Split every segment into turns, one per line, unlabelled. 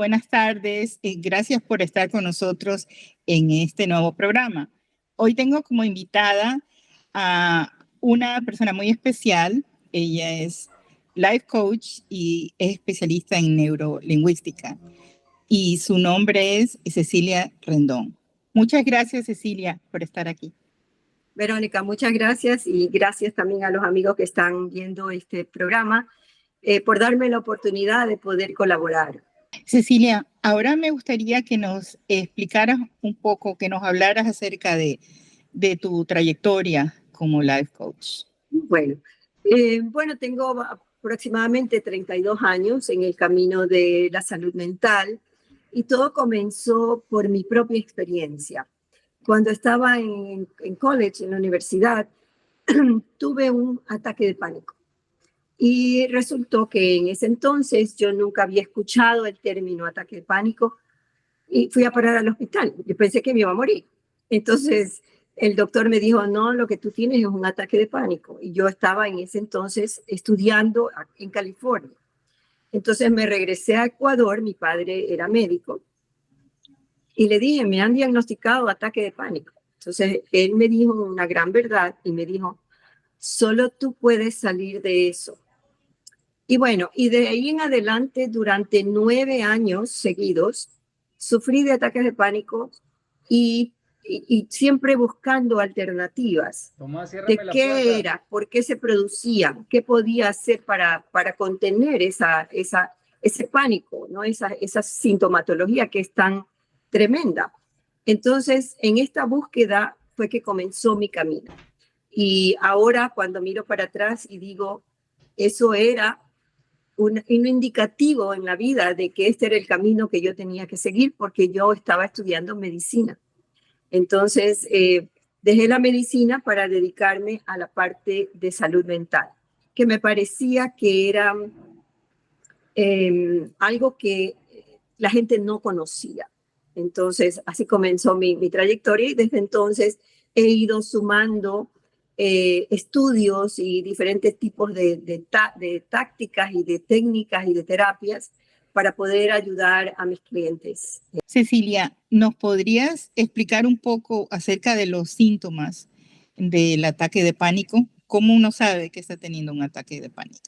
buenas tardes. Gracias por estar con nosotros en este nuevo programa. Hoy tengo como invitada a una persona muy especial. Ella es life coach y es especialista en neurolingüística. Y su nombre es Cecilia Rendón. Muchas gracias, Cecilia, por estar aquí.
Verónica, muchas gracias y gracias también a los amigos que están viendo este programa por darme la oportunidad de poder colaborar.
Cecilia, ahora me gustaría que nos explicaras un poco, que nos hablaras acerca de tu trayectoria como life coach.
Bueno, tengo aproximadamente 32 años en el camino de la salud mental y todo comenzó por mi propia experiencia. Cuando estaba en college, en la universidad, tuve un ataque de pánico. Y resultó que en ese entonces yo nunca había escuchado el término ataque de pánico y fui a parar al hospital. Yo pensé que me iba a morir. Entonces el doctor me dijo, no, lo que tú tienes es un ataque de pánico. Y yo estaba en ese entonces estudiando en California. Entonces me regresé a Ecuador, mi padre era médico, y le dije, me han diagnosticado ataque de pánico. Entonces él me dijo una gran verdad y me dijo, solo tú puedes salir de eso. Y bueno, y de ahí en adelante, durante 9 años seguidos, sufrí de ataques de pánico y siempre buscando alternativas de qué era, por qué se producían, qué podía hacer para contener ese pánico, ¿no? Esa sintomatología que es tan tremenda. Entonces, en esta búsqueda fue que comenzó mi camino. Y ahora cuando miro para atrás y digo, eso era un indicativo en la vida de que este era el camino que yo tenía que seguir porque yo estaba estudiando medicina. Entonces, dejé la medicina para dedicarme a la parte de salud mental, que me parecía que era algo que la gente no conocía. Entonces, así comenzó mi trayectoria y desde entonces he ido sumando estudios y diferentes tipos de tácticas y de técnicas y de terapias para poder ayudar a mis clientes.
Cecilia, ¿nos podrías explicar un poco acerca de los síntomas del ataque de pánico? ¿Cómo uno sabe que está teniendo un ataque de pánico?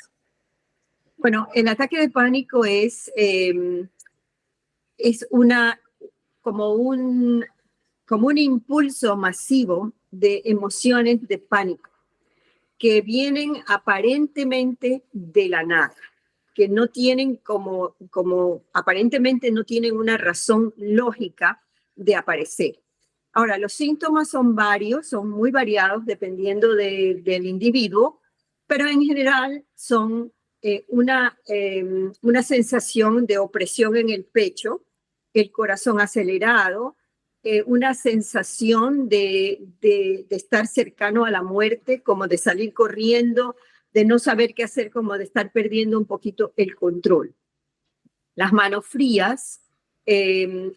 Bueno, el ataque de pánico es como un impulso masivo de emociones de pánico que vienen aparentemente de la nada, que no tienen aparentemente no tienen una razón lógica de aparecer. Ahora, los síntomas son varios, son muy variados dependiendo del individuo, pero en general son una sensación de opresión en el pecho, el corazón acelerado, una sensación de estar cercano a la muerte, como de salir corriendo, de no saber qué hacer, como de estar perdiendo un poquito el control. Las manos frías,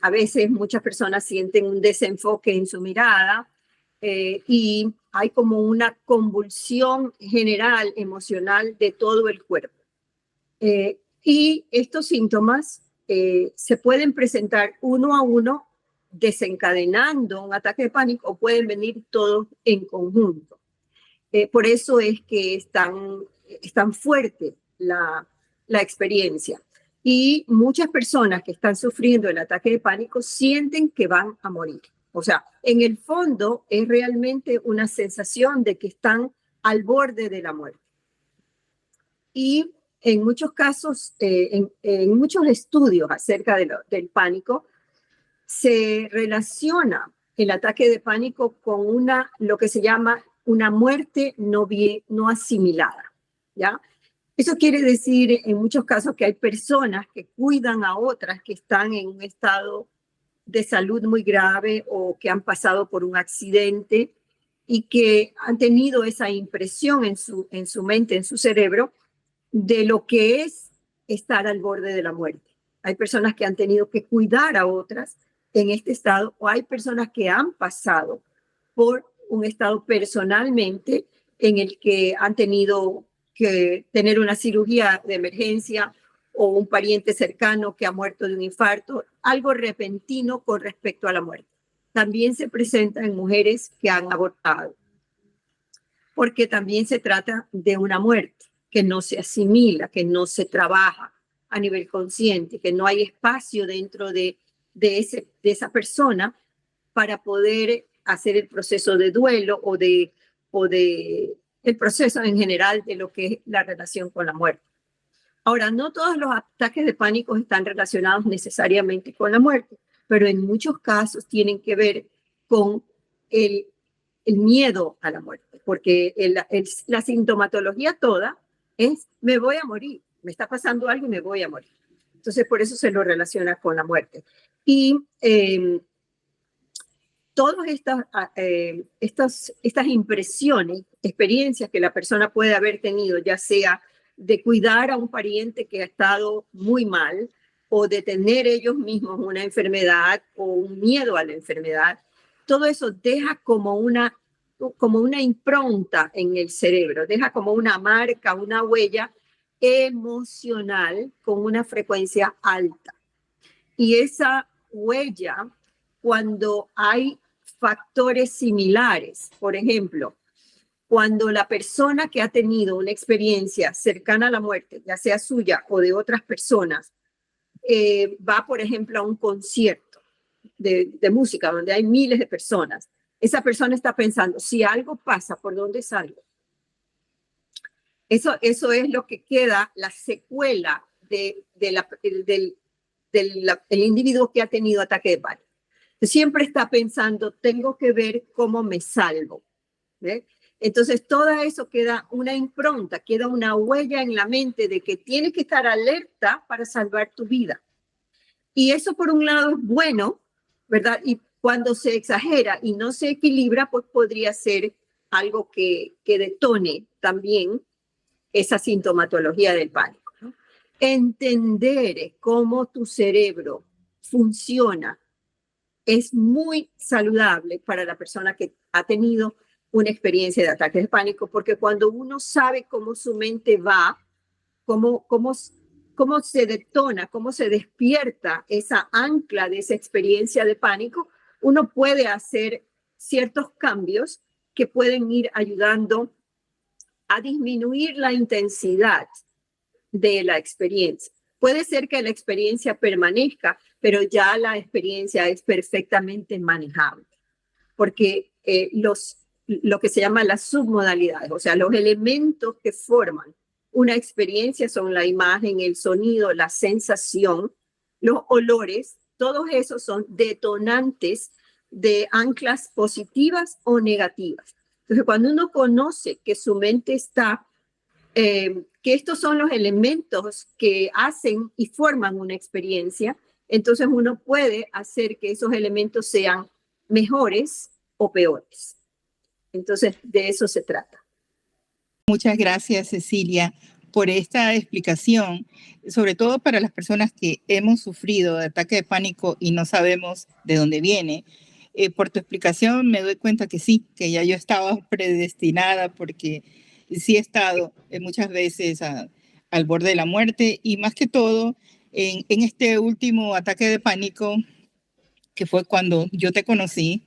a veces muchas personas sienten un desenfoque en su mirada y hay como una convulsión general emocional de todo el cuerpo. Y estos síntomas se pueden presentar uno a uno desencadenando un ataque de pánico o pueden venir todos en conjunto. Por eso es que es tan fuerte la experiencia. Y muchas personas que están sufriendo el ataque de pánico sienten que van a morir. O sea, en el fondo es realmente una sensación de que están al borde de la muerte. Y en muchos casos, en muchos estudios acerca del pánico, se relaciona el ataque de pánico con lo que se llama una muerte no asimilada, ¿ya? Eso quiere decir en muchos casos que hay personas que cuidan a otras que están en un estado de salud muy grave o que han pasado por un accidente y que han tenido esa impresión en su mente, en su cerebro, de lo que es estar al borde de la muerte. Hay personas que han tenido que cuidar a otras en este estado o hay personas que han pasado por un estado personalmente en el que han tenido que tener una cirugía de emergencia o un pariente cercano que ha muerto de un infarto, algo repentino con respecto a la muerte. También se presenta en mujeres que han abortado, porque también se trata de una muerte que no se asimila, que no se trabaja a nivel consciente, que no hay espacio dentro de esa persona para poder hacer el proceso de duelo o de el proceso en general de lo que es la relación con la muerte. Ahora, no todos los ataques de pánico están relacionados necesariamente con la muerte, pero en muchos casos tienen que ver con el miedo a la muerte, porque la sintomatología toda es me voy a morir, me está pasando algo y me voy a morir. Entonces, por eso se lo relaciona con la muerte. Y todas estas impresiones, experiencias que la persona puede haber tenido, ya sea de cuidar a un pariente que ha estado muy mal o de tener ellos mismos una enfermedad o un miedo a la enfermedad, todo eso deja como una impronta en el cerebro, deja como una marca, una huella emocional con una frecuencia alta. Y esa huella, cuando hay factores similares, por ejemplo, cuando la persona que ha tenido una experiencia cercana a la muerte, ya sea suya o de otras personas, va, por ejemplo, a un concierto de música donde hay miles de personas, esa persona está pensando, si algo pasa, ¿por dónde salgo? Eso es lo que queda, la secuela del individuo que ha tenido ataque de pánico. Siempre está pensando, tengo que ver cómo me salvo. ¿Ve? Entonces, todo eso queda una impronta, queda una huella en la mente de que tienes que estar alerta para salvar tu vida. Y eso, por un lado, es bueno, ¿verdad? Y cuando se exagera y no se equilibra, pues podría ser algo que detone también esa sintomatología del pánico, ¿no? Entender cómo tu cerebro funciona es muy saludable para la persona que ha tenido una experiencia de ataques de pánico, porque cuando uno sabe cómo su mente va, cómo se detona, cómo se despierta esa ancla de esa experiencia de pánico, uno puede hacer ciertos cambios que pueden ir ayudando a disminuir la intensidad de la experiencia. Puede ser que la experiencia permanezca, pero ya la experiencia es perfectamente manejable, porque lo que se llama las submodalidades, o sea, los elementos que forman una experiencia son la imagen, el sonido, la sensación, los olores, todos esos son detonantes de anclas positivas o negativas. Entonces, cuando uno conoce que su mente está, que estos son los elementos que hacen y forman una experiencia, entonces uno puede hacer que esos elementos sean mejores o peores. Entonces, de eso se trata.
Muchas gracias, Cecilia, por esta explicación, sobre todo para las personas que hemos sufrido de ataque de pánico y no sabemos de dónde viene. Por tu explicación me doy cuenta que sí, que ya yo estaba predestinada porque sí he estado muchas veces al borde de la muerte y más que todo en este último ataque de pánico, que fue cuando yo te conocí,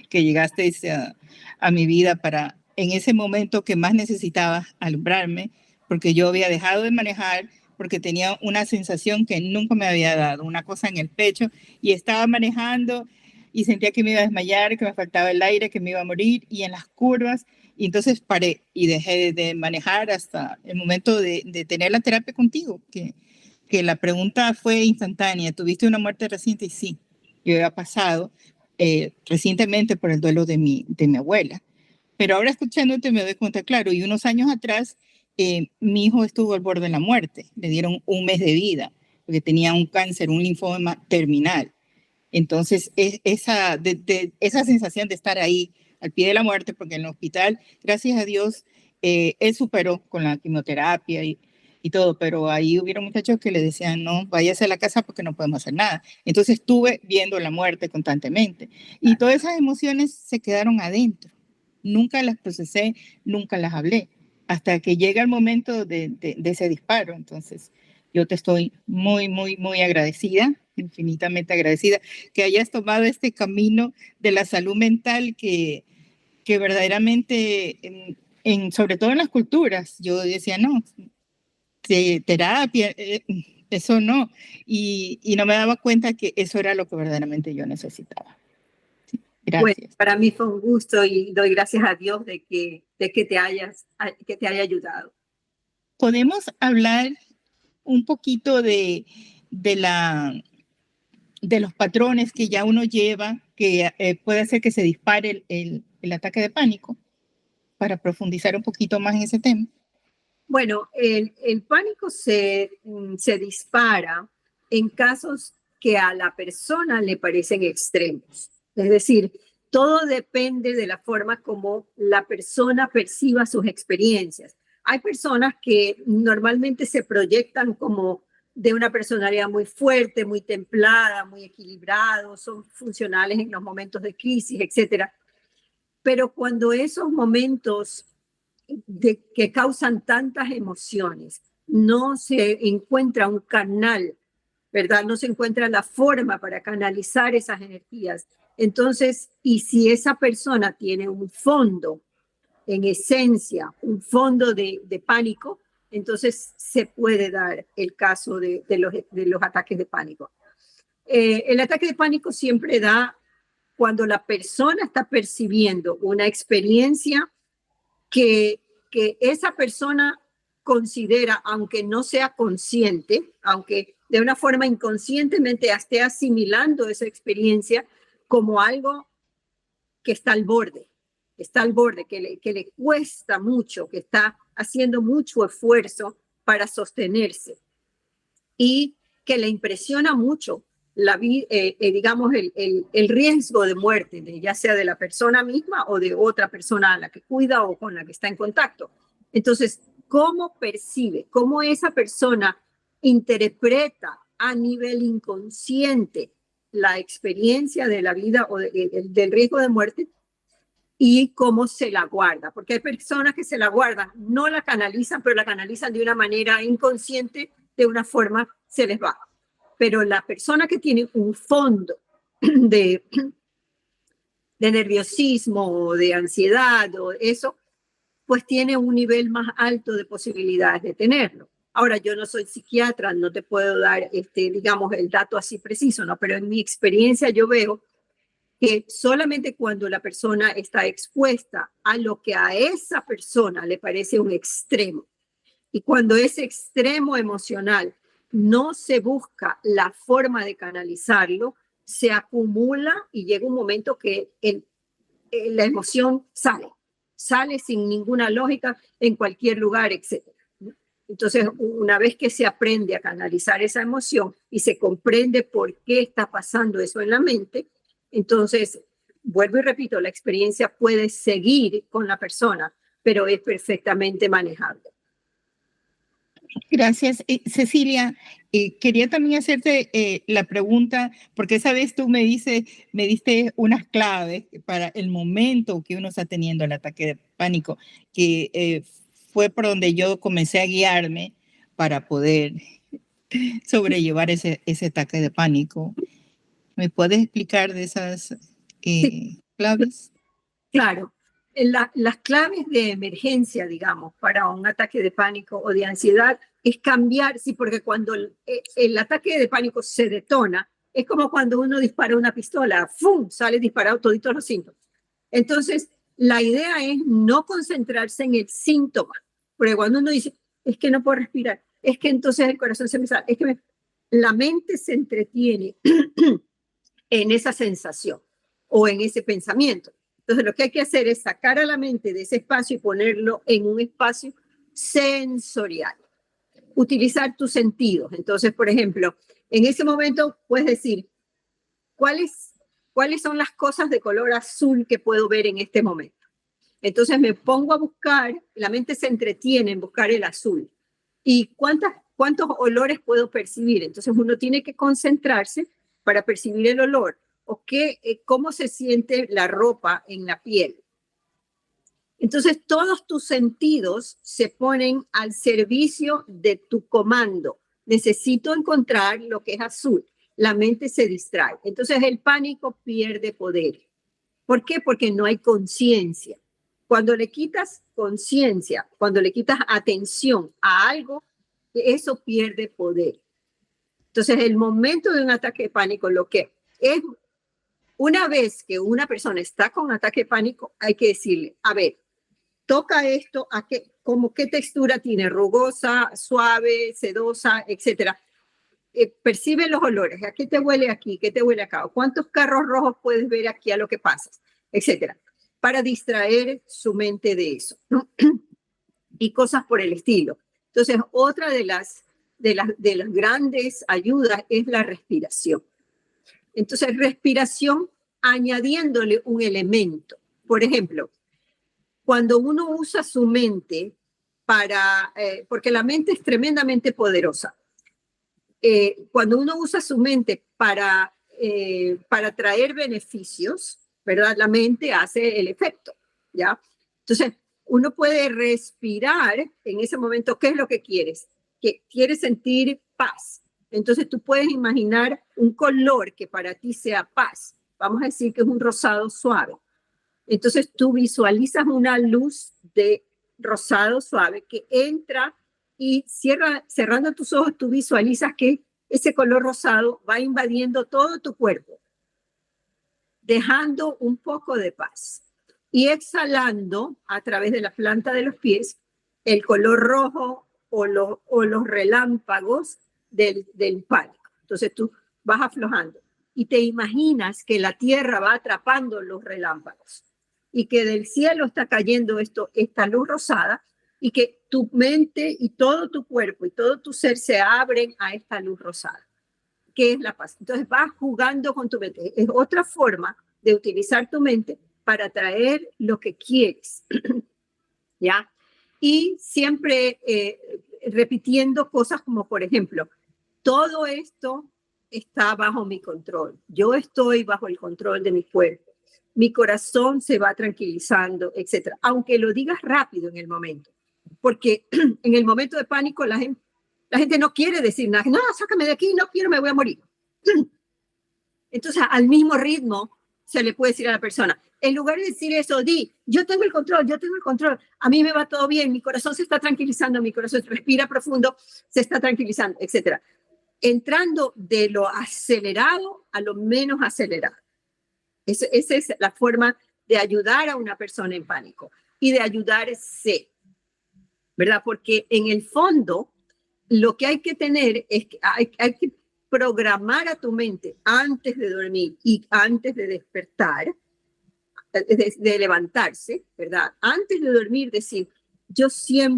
que llegaste a mi vida para en ese momento que más necesitaba alumbrarme, porque yo había dejado de manejar, porque tenía una sensación que nunca me había dado, una cosa en el pecho, y estaba manejando y sentía que me iba a desmayar, que me faltaba el aire, que me iba a morir, y en las curvas, y entonces paré y dejé de manejar hasta el momento de tener la terapia contigo, que la pregunta fue instantánea, ¿tuviste una muerte reciente? Y sí, yo había pasado recientemente por el duelo de mi abuela. Pero ahora escuchándote me doy cuenta, claro, y unos años atrás mi hijo estuvo al borde de la muerte, le dieron un mes de vida, porque tenía un cáncer, un linfoma terminal. Entonces, esa sensación de estar ahí al pie de la muerte, porque en el hospital, gracias a Dios, él superó con la quimioterapia y todo, pero ahí hubieron muchachos que le decían, no, váyase a la casa porque no podemos hacer nada. Entonces estuve viendo la muerte constantemente y todas esas emociones se quedaron adentro. Nunca las procesé, nunca las hablé, hasta que llega el momento de ese disparo. Entonces, yo te estoy muy, muy, muy agradecida, infinitamente agradecida, que hayas tomado este camino de la salud mental que verdaderamente, sobre todo en las culturas, yo decía, no, terapia, eso no, y no me daba cuenta que eso era lo que verdaderamente yo necesitaba. Sí,
Bueno,
gracias.
para mí fue un gusto y doy gracias a Dios de que te haya ayudado.
Podemos hablar un poquito de de los patrones que ya uno lleva, que puede hacer que se dispare el ataque de pánico, para profundizar un poquito más en ese tema.
Bueno, el pánico se dispara en casos que a la persona le parecen extremos. Es decir, todo depende de la forma como la persona perciba sus experiencias. Hay personas que normalmente se proyectan como de una personalidad muy fuerte, muy templada, muy equilibrado, son funcionales en los momentos de crisis, etcétera. Pero cuando esos momentos que causan tantas emociones, no se encuentra un canal, ¿verdad? No se encuentra la forma para canalizar esas energías. Entonces, y si esa persona tiene un fondo, en esencia, un fondo de pánico, entonces se puede dar el caso de los ataques de pánico. El ataque de pánico siempre da cuando la persona está percibiendo una experiencia que esa persona considera, aunque no sea consciente, aunque de una forma inconscientemente esté asimilando esa experiencia como algo que está al borde, que le cuesta mucho, que está haciendo mucho esfuerzo para sostenerse y que le impresiona mucho digamos, el riesgo de muerte, ya sea de la persona misma o de otra persona a la que cuida o con la que está en contacto. Entonces, ¿cómo percibe, cómo esa persona interpreta a nivel inconsciente la experiencia de la vida o del riesgo de muerte y cómo se la guarda? Porque hay personas que se la guardan, no la canalizan, pero la canalizan de una manera inconsciente, de una forma se les va. Pero la persona que tiene un fondo de, de nerviosismo o de ansiedad o eso, pues tiene un nivel más alto de posibilidades de tenerlo. Ahora, yo no soy psiquiatra, no te puedo dar, digamos, el dato así preciso, ¿no? Pero en mi experiencia yo veo que solamente cuando la persona está expuesta a lo que a esa persona le parece un extremo, y cuando ese extremo emocional no se busca la forma de canalizarlo, se acumula y llega un momento que la emoción sale sin ninguna lógica en cualquier lugar, etc. Entonces, una vez que se aprende a canalizar esa emoción y se comprende por qué está pasando eso en la mente, entonces, vuelvo y repito, la experiencia puede seguir con la persona, pero es perfectamente manejable.
Gracias. Cecilia, quería también hacerte la pregunta, porque esa vez tú me diste unas claves para el momento que uno está teniendo el ataque de pánico, que fue por donde yo comencé a guiarme para poder sobrellevar ese ataque de pánico. ¿Me puedes explicar de esas
Sí,
claves?
claro. Las claves de emergencia, digamos, para un ataque de pánico o de ansiedad es cambiar, sí, porque cuando el ataque de pánico se detona, es como cuando uno dispara una pistola, ¡fum!, sale disparado toditos los síntomas. Entonces, la idea es no concentrarse en el síntoma, porque cuando uno dice, es que no puedo respirar, es que entonces el corazón se me sale, es que la mente se entretiene en esa sensación o en ese pensamiento. Entonces, lo que hay que hacer es sacar a la mente de ese espacio y ponerlo en un espacio sensorial. Utilizar tus sentidos. Entonces, por ejemplo, en ese momento puedes decir, ¿cuáles son las cosas de color azul que puedo ver en este momento? Entonces me pongo a buscar, la mente se entretiene en buscar el azul. ¿Y cuántos olores puedo percibir? Entonces uno tiene que concentrarse para percibir el olor o cómo se siente la ropa en la piel. Entonces todos tus sentidos se ponen al servicio de tu comando, necesito encontrar lo que es azul. La mente se distrae. Entonces el pánico pierde poder. ¿Por qué? Porque no hay conciencia. Cuando le quitas conciencia, cuando le quitas atención a algo, eso pierde poder. Entonces, el momento de un ataque de pánico, lo que es, una vez que una persona está con ataque de pánico, hay que decirle, a ver, toca esto, ¿qué textura tiene? Rugosa, suave, sedosa, etcétera. Percibe los olores. ¿A qué te huele aquí? ¿Qué te huele acá? ¿Cuántos carros rojos puedes ver aquí a lo que pasas? Etcétera. Para distraer su mente de eso, ¿no? Y cosas por el estilo. Entonces, otra de las grandes ayudas es la respiración. Entonces, respiración añadiéndole un elemento. Por ejemplo, cuando uno usa su mente porque la mente es tremendamente poderosa. Cuando uno usa su mente para traer beneficios, ¿verdad? La mente hace el efecto, ¿ya? Entonces, uno puede respirar en ese momento. ¿Qué es lo que quieres? Que quieres sentir paz. Entonces, tú puedes imaginar un color que para ti sea paz. Vamos a decir que es un rosado suave. Entonces, tú visualizas una luz de rosado suave que entra y cerrando tus ojos, tú visualizas que ese color rosado va invadiendo todo tu cuerpo, dejando un poco de paz. Y exhalando a través de la planta de los pies el color rojo o los relámpagos del pánico. Entonces tú vas aflojando y te imaginas que la tierra va atrapando los relámpagos y que del cielo está cayendo esta luz rosada y que tu mente y todo tu cuerpo y todo tu ser se abren a esta luz rosada, que es la paz. Entonces vas jugando con tu mente. Es otra forma de utilizar tu mente para traer lo que quieres, ¿ya? Y siempre repitiendo cosas como, por ejemplo, todo esto está bajo mi control. Yo estoy bajo el control de mi cuerpo. Mi corazón se va tranquilizando, etcétera. Aunque lo digas rápido en el momento, porque en el momento de pánico la gente no quiere decir nada. No, sácame de aquí, no quiero, me voy a morir. Entonces, al mismo ritmo, se le puede decir a la persona, en lugar de decir eso, yo tengo el control, a mí me va todo bien, mi corazón se está tranquilizando, mi corazón respira profundo, se está tranquilizando, etcétera. Entrando de lo acelerado a lo menos acelerado. Esa es la forma de ayudar a una persona en pánico y de ayudarse, ¿verdad? Porque en el fondo, lo que hay que tener es que hay que programar a tu mente antes de dormir y antes de despertar, de levantarse, ¿verdad? Antes de dormir, decir,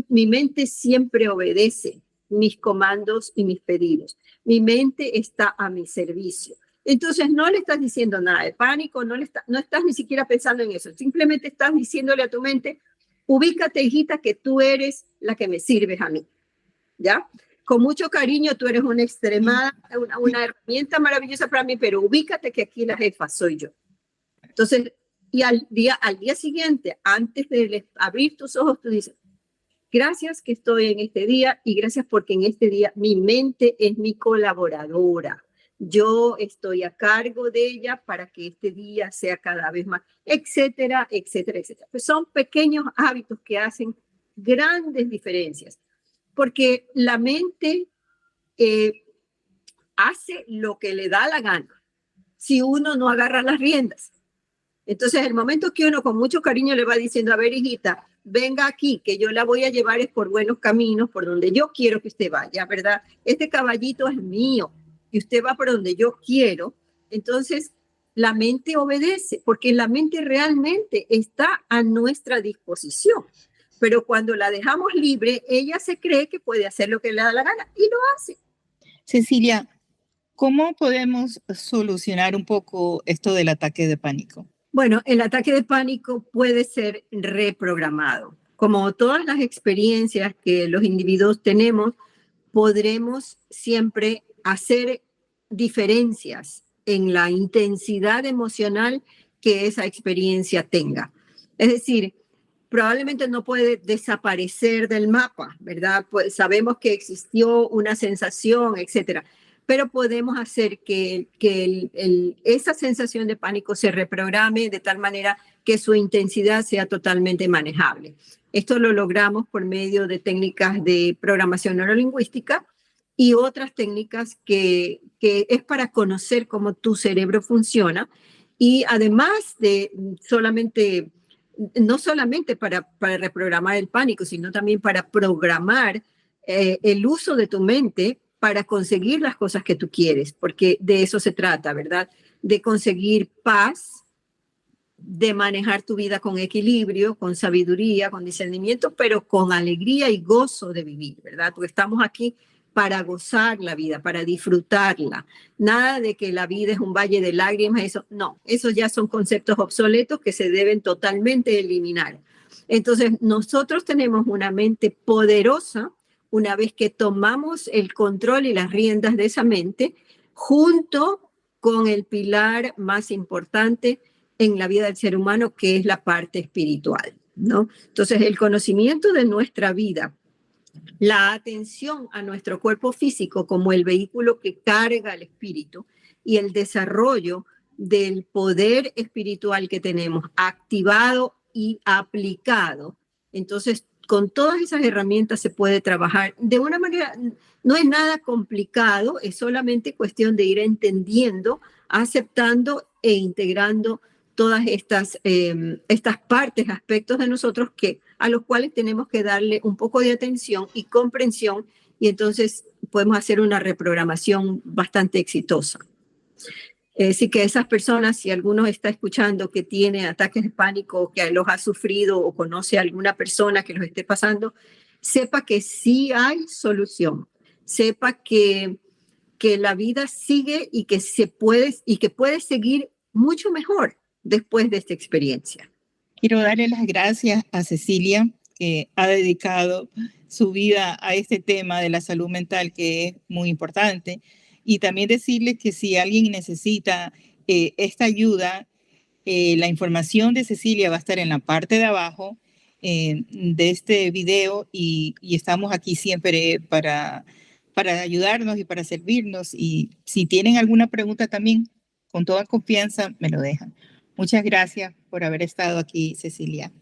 mi mente siempre obedece mis comandos y mis pedidos. Mi mente está a mi servicio. Entonces no le estás diciendo nada de pánico, no estás ni siquiera pensando en eso. Simplemente estás diciéndole a tu mente, ubícate, hijita, que tú eres la que me sirves a mí, ¿ya? Con mucho cariño, tú eres una herramienta maravillosa para mí, pero ubícate que aquí la jefa soy yo. Entonces, y al día siguiente, antes de abrir tus ojos, tú dices, gracias que estoy en este día y gracias porque en este día mi mente es mi colaboradora. Yo estoy a cargo de ella para que este día sea cada vez más, etcétera, etcétera, etcétera. Pues son pequeños hábitos que hacen grandes diferencias. Porque la mente hace lo que le da la gana si uno no agarra las riendas. Entonces, el momento que uno con mucho cariño le va diciendo, a ver, hijita, venga aquí, que yo la voy a llevar es por buenos caminos, por donde yo quiero que usted vaya, ¿verdad? Este caballito es mío y usted va por donde yo quiero. Entonces, la mente obedece, porque la mente realmente está a nuestra disposición. Pero cuando la dejamos libre, ella se cree que puede hacer lo que le da la gana y lo hace.
Cecilia, ¿cómo podemos solucionar un poco esto del ataque de pánico?
Bueno, el ataque de pánico puede ser reprogramado. Como todas las experiencias que los individuos tenemos, podremos siempre hacer diferencias en la intensidad emocional que esa experiencia tenga. Es decir, probablemente no puede desaparecer del mapa, ¿verdad? Pues sabemos que existió una sensación, etcétera, pero podemos hacer que esa sensación de pánico se reprograme de tal manera que su intensidad sea totalmente manejable. Esto lo logramos por medio de técnicas de programación neurolingüística y otras técnicas que es para conocer cómo tu cerebro funciona y además de solamente no solamente para reprogramar el pánico, sino también para programar el uso de tu mente para conseguir las cosas que tú quieres, porque de eso se trata, ¿verdad? De conseguir paz, de manejar tu vida con equilibrio, con sabiduría, con discernimiento, pero con alegría y gozo de vivir, ¿verdad? Porque estamos aquí para gozar la vida, para disfrutarla. Nada de que la vida es un valle de lágrimas, eso no, esos ya son conceptos obsoletos que se deben totalmente eliminar. Entonces, nosotros tenemos una mente poderosa una vez que tomamos el control y las riendas de esa mente, junto con el pilar más importante en la vida del ser humano, que es la parte espiritual, ¿no? Entonces, el conocimiento de nuestra vida, la atención a nuestro cuerpo físico como el vehículo que carga el espíritu y el desarrollo del poder espiritual que tenemos activado y aplicado. Entonces, con todas esas herramientas se puede trabajar de una manera, no es nada complicado, es solamente cuestión de ir entendiendo, aceptando e integrando todas estas partes, aspectos de nosotros a los cuales tenemos que darle un poco de atención y comprensión, y entonces podemos hacer una reprogramación bastante exitosa. Así que esas personas, si alguno está escuchando que tiene ataques de pánico, que los ha sufrido o conoce a alguna persona que los esté pasando, sepa que sí hay solución, sepa que la vida sigue y que puede seguir mucho mejor después de esta experiencia.
Quiero darle las gracias a Cecilia, que ha dedicado su vida a este tema de la salud mental, que es muy importante. Y también decirles que si alguien necesita esta ayuda, la información de Cecilia va a estar en la parte de abajo de este video y estamos aquí siempre para ayudarnos y para servirnos. Y si tienen alguna pregunta también, con toda confianza, me lo dejan. Muchas gracias por haber estado aquí, Cecilia.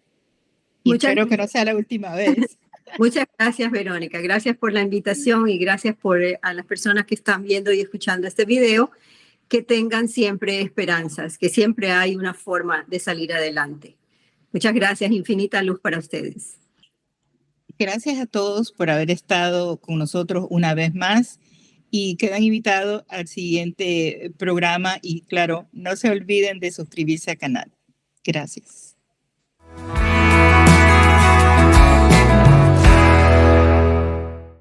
Y espero que no sea la última vez.
Muchas gracias, Verónica. Gracias por la invitación y gracias a las personas que están viendo y escuchando este video, que tengan siempre esperanzas, que siempre hay una forma de salir adelante. Muchas gracias, infinita luz para ustedes.
Gracias a todos por haber estado con nosotros una vez más y quedan invitados al siguiente programa y claro, no se olviden de suscribirse al canal. Gracias.